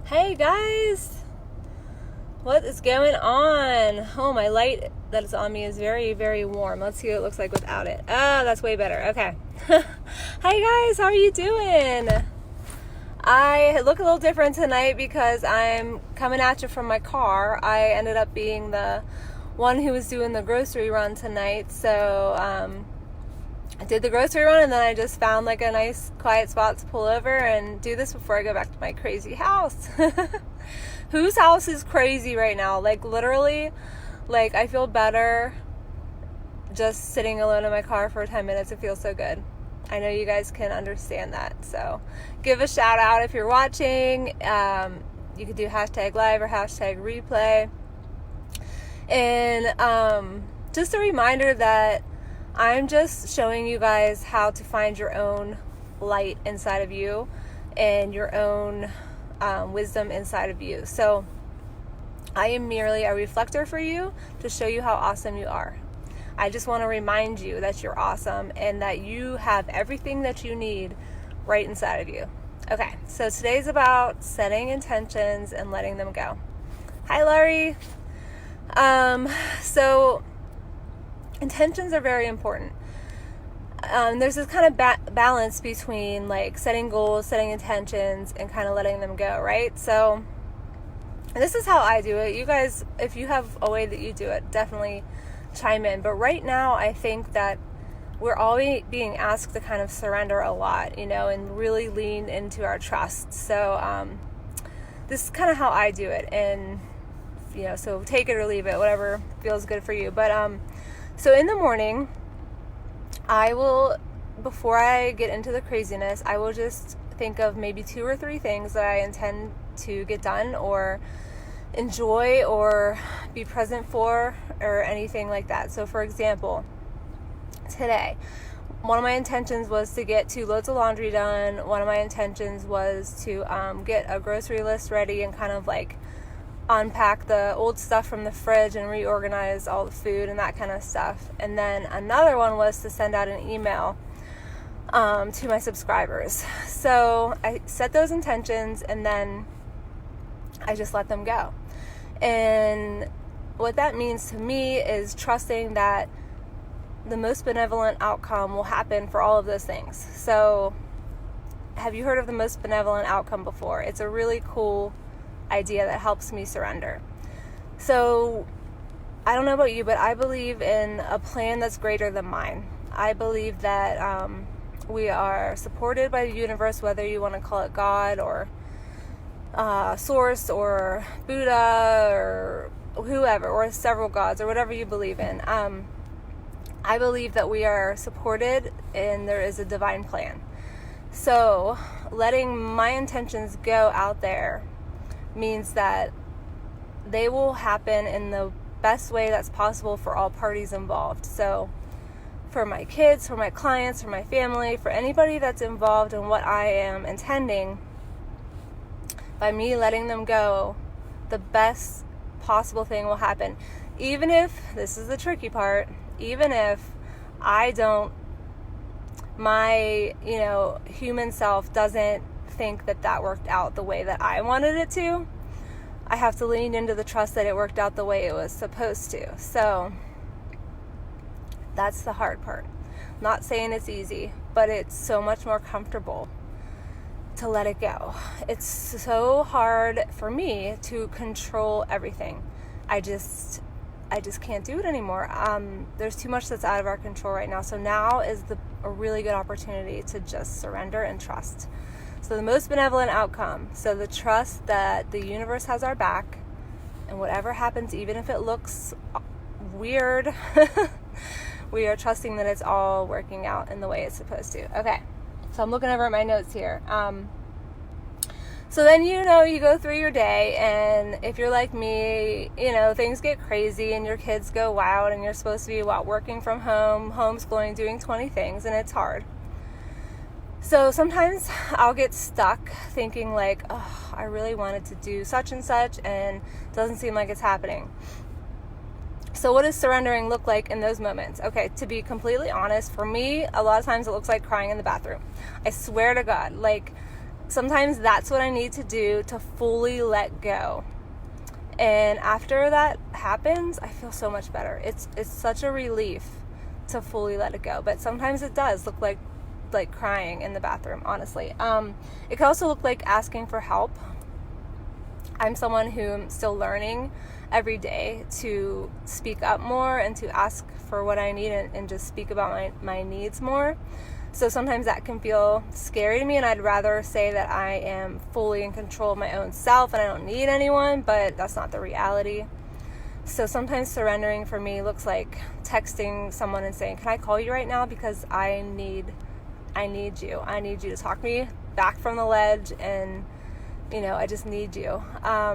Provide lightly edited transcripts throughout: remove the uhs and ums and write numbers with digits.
Hey guys, what is going on? Oh, my light that is on me is very, very warm. Let's see what it looks like without it. That's way better. Okay. Hey guys, how are you doing? I look a little different tonight because I'm coming at you from my car. I ended up being the one who was doing the grocery run tonight, so I did the grocery run, and then I just found like a nice quiet spot to pull over and do this before I go back to my crazy house. Whose house is crazy right now? Like literally, like I feel better just sitting alone in my car for 10 minutes. It feels so good. I know you guys can understand that. So give a shout out if you're watching. You could do hashtag live or hashtag replay. And just a reminder that I'm just showing you guys how to find your own light inside of you and your own wisdom inside of you. So I am merely a reflector for you to show you how awesome you are. I just want to remind you that you're awesome and that you have everything that you need right inside of you. Okay, so today's about setting intentions and letting them go. Hi, Laurie. So intentions are very important. There's this kind of balance between like setting goals, setting intentions, and kind of letting them go, right? So this is how I do it. You guys, if you have a way that you do it, definitely chime in. But right now, I think that we're all being asked to kind of surrender a lot, and really lean into our trust. So this is kind of how I do it. And, so take it or leave it, whatever feels good for you. But so in the morning, before I get into the craziness, I will just think of maybe 2 or 3 things that I intend to get done or enjoy or be present for or anything like that. So for example, today, one of my intentions was to get 2 loads of laundry done. One of my intentions was to get a grocery list ready and kind of like unpack the old stuff from the fridge and reorganize all the food and that kind of stuff. And then another one was to send out an email to my subscribers. So I set those intentions and then I just let them go. And what that means to me is trusting that the most benevolent outcome will happen for all of those things. So have you heard of the most benevolent outcome before? It's a really cool idea that helps me surrender. So I don't know about you, but I believe in a plan that's greater than mine. I believe that we are supported by the universe, whether you want to call it God or Source or Buddha or whoever, or several gods or whatever you believe in. I believe that we are supported and there is a divine plan. So letting my intentions go out there means that they will happen in the best way that's possible for all parties involved. So for my kids, for my clients, for my family, for anybody that's involved in what I am intending, by me letting them go, the best possible thing will happen. Even if, this is the tricky part, even if my human self doesn't think that worked out the way that I wanted it to, I have to lean into the trust that it worked out the way it was supposed to. So that's the hard part. Not saying it's easy, but it's so much more comfortable to let it go. It's so hard for me to control everything. I just can't do it anymore. There's too much that's out of our control right now. So now is a really good opportunity to just surrender and trust. So the most benevolent outcome. So the trust that the universe has our back, and whatever happens, even if it looks weird, we are trusting that it's all working out in the way it's supposed to. Okay, so I'm looking over at my notes here. So then, you go through your day, and if you're like me, things get crazy and your kids go wild and you're supposed to be working from home, homeschooling, doing 20 things, and it's hard. So sometimes I'll get stuck thinking like, oh, I really wanted to do such and such and it doesn't seem like it's happening. So what does surrendering look like in those moments? Okay, to be completely honest, for me, a lot of times it looks like crying in the bathroom. I swear to God, like sometimes that's what I need to do to fully let go. And after that happens, I feel so much better. It's such a relief to fully let it go. But sometimes it does look like crying in the bathroom, honestly. It can also look like asking for help. I'm someone who's still learning every day to speak up more and to ask for what I need and just speak about my needs more. So sometimes that can feel scary to me, and I'd rather say that I am fully in control of my own self and I don't need anyone, but that's not the reality. So sometimes surrendering for me looks like texting someone and saying, can I call you right now, because I need you. I need you to talk me back from the ledge, and I just need you.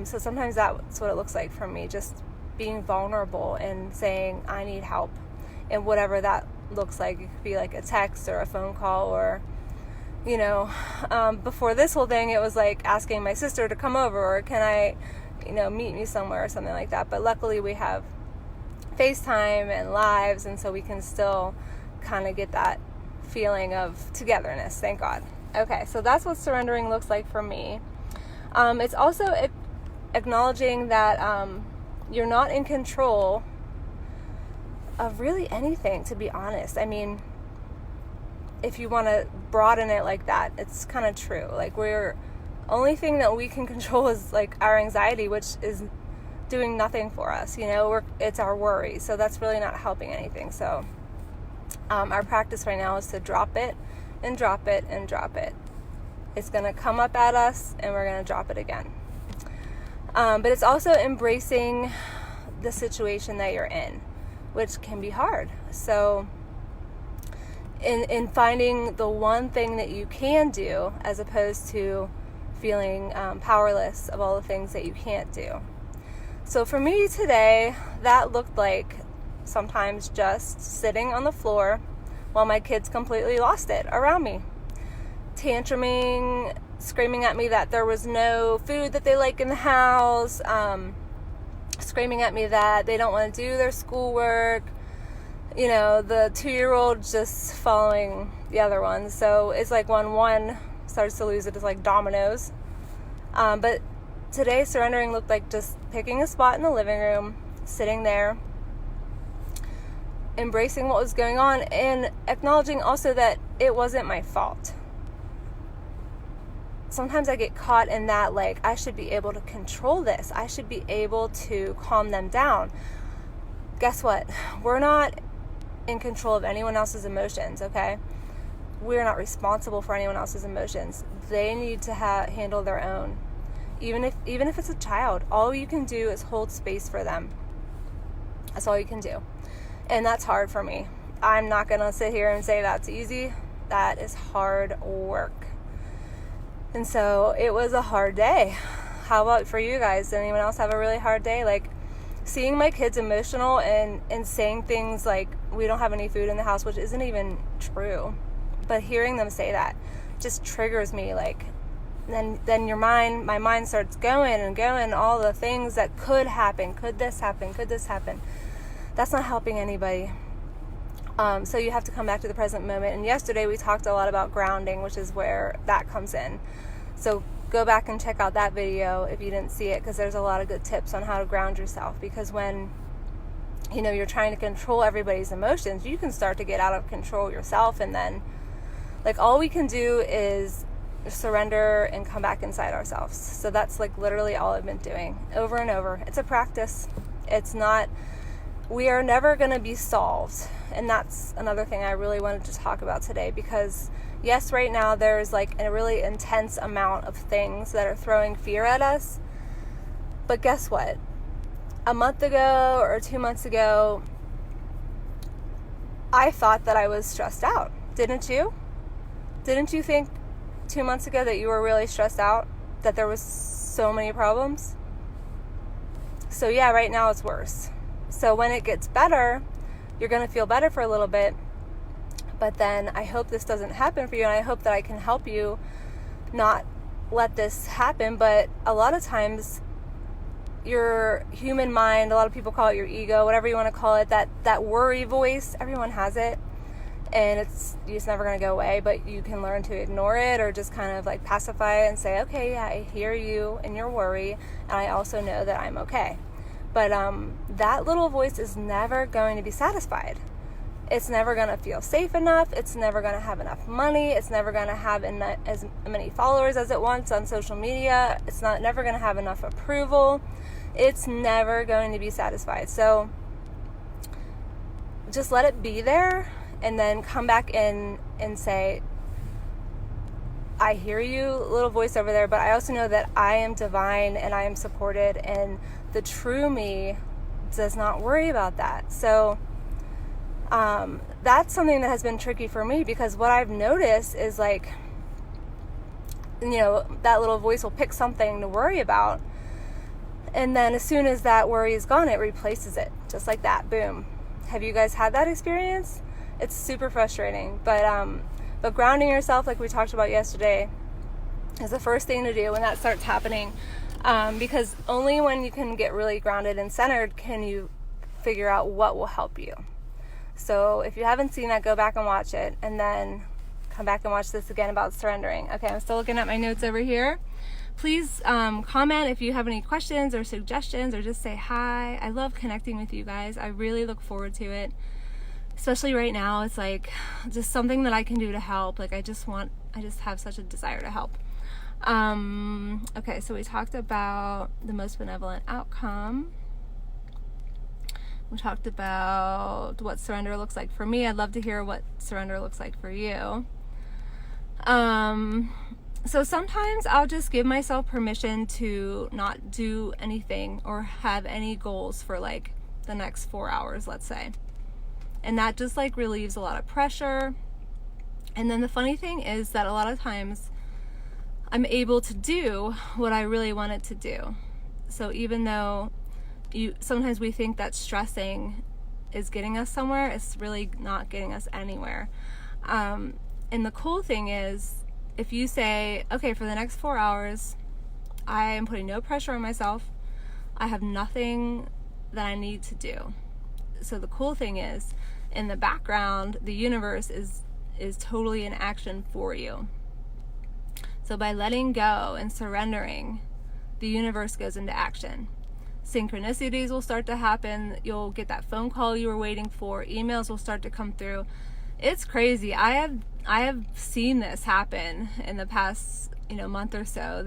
So sometimes that's what it looks like for me, just being vulnerable and saying I need help, and whatever that looks like. It could be like a text or a phone call, or before this whole thing, it was like asking my sister to come over, or can I meet me somewhere or something like that. But luckily we have FaceTime and lives, and so we can still kind of get that feeling of togetherness, thank God. Okay, so that's what surrendering looks like for me. It's also acknowledging that you're not in control of really anything, to be honest. I mean, if you want to broaden it like that, it's kind of true. Like, only thing that we can control is like our anxiety, which is doing nothing for us. It's our worry, so that's really not helping anything. So our practice right now is to drop it and drop it and drop it. It's going to come up at us, and we're going to drop it again. But it's also embracing the situation that you're in, which can be hard. So in finding the one thing that you can do, as opposed to feeling powerless of all the things that you can't do. So for me today, that looked like sometimes just sitting on the floor while my kids completely lost it around me, tantruming, screaming at me that there was no food that they like in the house, screaming at me that they don't want to do their schoolwork, the 2-year-old just following the other one. So it's like when one starts to lose it, it's like dominoes. But today, surrendering looked like just picking a spot in the living room, sitting there, embracing what was going on, and acknowledging also that it wasn't my fault. Sometimes I get caught in that, like, I should be able to control this. I should be able to calm them down. Guess what? We're not in control of anyone else's emotions, okay? We're not responsible for anyone else's emotions. They need to handle their own. Even if it's a child, all you can do is hold space for them. That's all you can do. And that's hard for me. I'm not going to sit here and say that's easy. That is hard work. And so it was a hard day. How about for you guys? Did anyone else have a really hard day? Like, seeing my kids emotional and saying things like, we don't have any food in the house, which isn't even true. But hearing them say that just triggers me. Like, then my mind starts going and going, all the things that could happen. Could this happen? Could this happen? That's not helping anybody. So you have to come back to the present moment. And yesterday we talked a lot about grounding, which is where that comes in. So go back and check out that video if you didn't see it, because there's a lot of good tips on how to ground yourself. Because when you're trying to control everybody's emotions, you can start to get out of control yourself, and then like all we can do is surrender and come back inside ourselves. So that's like literally all I've been doing over and over. It's a practice. We are never going to be solved. And that's another thing I really wanted to talk about today, because yes, right now there's like a really intense amount of things that are throwing fear at us. But guess what? A month ago or 2 months ago, I thought that I was stressed out. Didn't you? Didn't you think 2 months ago that you were really stressed out? That there was so many problems? So yeah, right now it's worse. So when it gets better, you're going to feel better for a little bit. But then I hope this doesn't happen for you, and I hope that I can help you not let this happen. But a lot of times your human mind, a lot of people call it your ego, whatever you want to call it, that worry voice, everyone has it. and it's never going to go away, but you can learn to ignore it or just kind of like pacify it and say, okay, yeah, I hear you and your worry, and I also know that I'm okay. But that little voice is never going to be satisfied. It's never going to feel safe enough. It's never going to have enough money. It's never going to have as many followers as it wants on social media. It's never going to have enough approval. It's never going to be satisfied. So just let it be there, and then come back in and say, I hear you, little voice over there, but I also know that I am divine and I am supported, and the true me does not worry about that. So that's something that has been tricky for me, because what I've noticed is like, that little voice will pick something to worry about, and then as soon as that worry is gone, it replaces it, just like that, boom. Have you guys had that experience? It's super frustrating, but grounding yourself, like we talked about yesterday, is the first thing to do when that starts happening, because only when you can get really grounded and centered can you figure out what will help you. So if you haven't seen that, go back and watch it, and then come back and watch this again about surrendering. Okay, I'm still looking at my notes over here. Please comment if you have any questions or suggestions, or just say hi. I love connecting with you guys. I really look forward to it. Especially right now, it's like just something that I can do to help. Like I just have such a desire to help. Okay, so we talked about the most benevolent outcome. We talked about what surrender looks like for me. I'd love to hear what surrender looks like for you. So sometimes I'll just give myself permission to not do anything or have any goals for like the next 4 hours, let's say. And that just like relieves a lot of pressure. And then the funny thing is that a lot of times I'm able to do what I really wanted to do. So even though sometimes we think that stressing is getting us somewhere, it's really not getting us anywhere. And the cool thing is, if you say, okay, for the next 4 hours, I am putting no pressure on myself. I have nothing that I need to do. So the cool thing is, in the background, the universe is totally in action for you. So by letting go and surrendering, the universe goes into action. Synchronicities will start to happen. You'll get that phone call you were waiting for. Emails will start to come through. It's crazy. I have seen this happen in the past, month or so,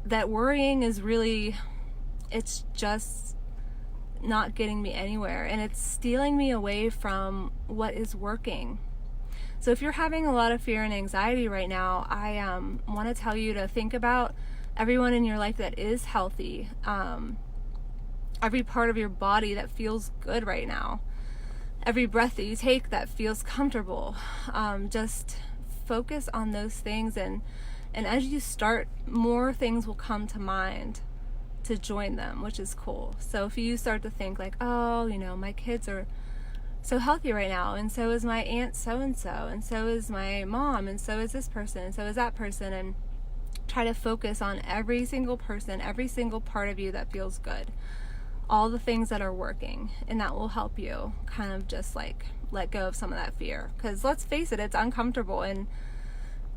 that worrying is really, it's just not getting me anywhere, and it's stealing me away from what is working. So if you're having a lot of fear and anxiety right now, I want to tell you to think about everyone in your life that is healthy, every part of your body that feels good right now, every breath that you take that feels comfortable. Just focus on those things, and as you start, more things will come to mind to join them, which is cool. So if you start to think like, oh, my kids are so healthy right now, and so is my aunt so-and-so, and so is my mom, and so is this person, and so is that person, and try to focus on every single person, every single part of you that feels good, all the things that are working, and that will help you kind of just like let go of some of that fear. Because let's face it, it's uncomfortable, and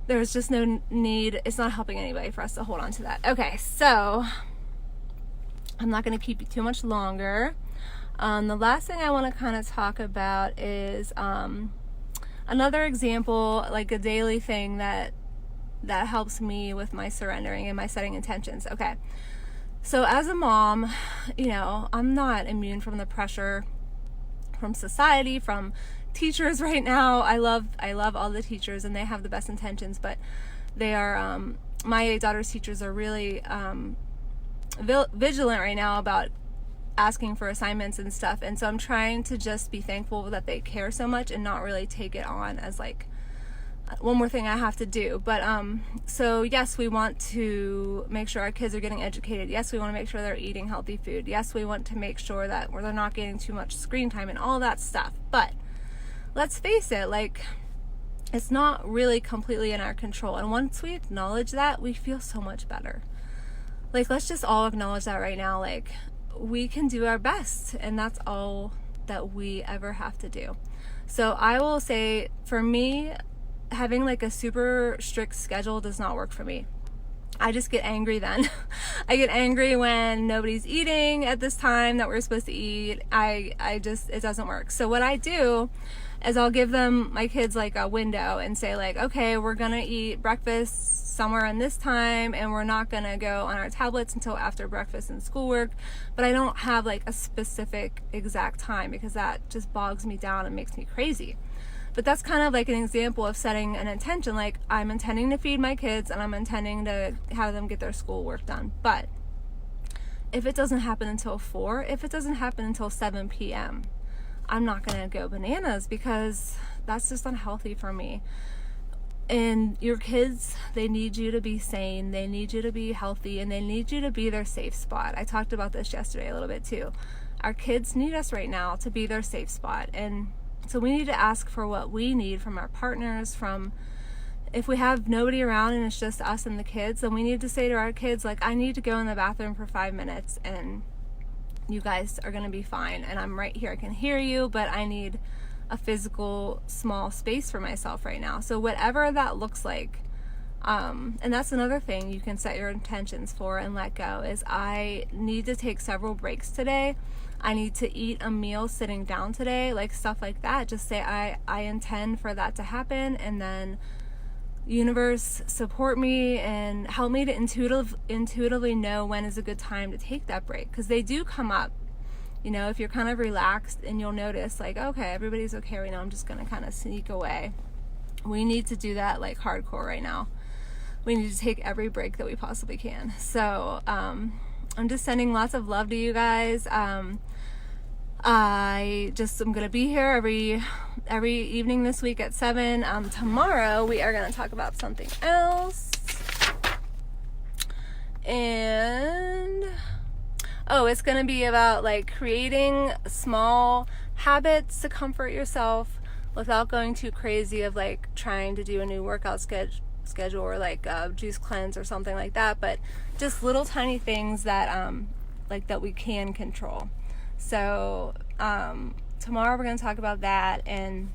there's just no need, it's not helping anybody for us to hold on to that. Okay, so I'm not going to keep you too much longer. The last thing I want to kind of talk about is another example, like a daily thing that helps me with my surrendering and my setting intentions. Okay, so as a mom, I'm not immune from the pressure from society, from teachers right now. I love all the teachers, and they have the best intentions, but they are, my daughter's teachers are really vigilant right now about asking for assignments and stuff, and so I'm trying to just be thankful that they care so much and not really take it on as like one more thing I have to do. But so yes, we want to make sure our kids are getting educated. Yes, we want to make sure they're eating healthy food. Yes, we want to make sure that they're not getting too much screen time and all that stuff. But let's face it, like, it's not really completely in our control, and once we acknowledge that, we feel so much better. Like, let's just all acknowledge that right now. Like, we can do our best, and that's all that we ever have to do. So I will say, for me, having like a super strict schedule does not work for me. I just get angry then. I get angry when nobody's eating at this time that we're supposed to eat. I just, it doesn't work. So what I do is I'll give them, my kids, like a window and say like, okay, we're gonna eat breakfast somewhere in this time, and we're not gonna go on our tablets until after breakfast and schoolwork. But I don't have like a specific exact time, because that just bogs me down and makes me crazy. But that's kind of like an example of setting an intention. Like, I'm intending to feed my kids and I'm intending to have them get their schoolwork done. But if it doesn't happen until 4, if it doesn't happen until 7 p.m., I'm not going to go bananas, because that's just unhealthy for me. And your kids, they need you to be sane, they need you to be healthy, and they need you to be their safe spot. I talked about this yesterday a little bit too. Our kids need us right now to be their safe spot. And so we need to ask for what we need from our partners. From, if we have nobody around and it's just us and the kids, then we need to say to our kids, like, I need to go in the bathroom for 5 minutes and you guys are going to be fine. And I'm right here. I can hear you, but I need a physical small space for myself right now. So whatever that looks like. And that's another thing you can set your intentions for and let go, is I need to take several breaks today. I need to eat a meal sitting down today, like stuff like that. Just say I intend for that to happen, and then universe, support me and help me to intuitively know when is a good time to take that break, because they do come up. You know, if you're kind of relaxed and you'll notice like, okay, everybody's okay right now, I'm just gonna kind of sneak away. We need to do that like hardcore right now. We need to take every break that we possibly can. So I'm just sending lots of love to you guys. I'm gonna be here every evening this week at 7. Tomorrow we are gonna talk about something else, and it's gonna be about like creating small habits to comfort yourself without going too crazy of like trying to do a new workout schedule or like a juice cleanse or something like that, but just little tiny things that that we can control. So tomorrow we're going to talk about that, and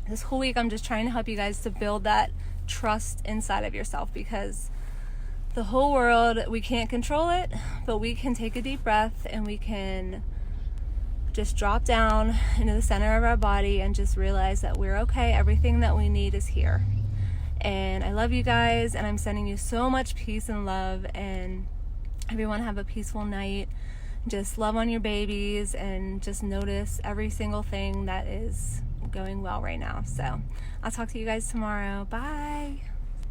this whole week I'm just trying to help you guys to build that trust inside of yourself, because the whole world, we can't control it, but we can take a deep breath and we can just drop down into the center of our body and just realize that we're okay. Everything that we need is here. And I love you guys, and I'm sending you so much peace and love, and everyone have a peaceful night. Just love on your babies and just notice every single thing that is going well right now. So I'll talk to you guys tomorrow. Bye.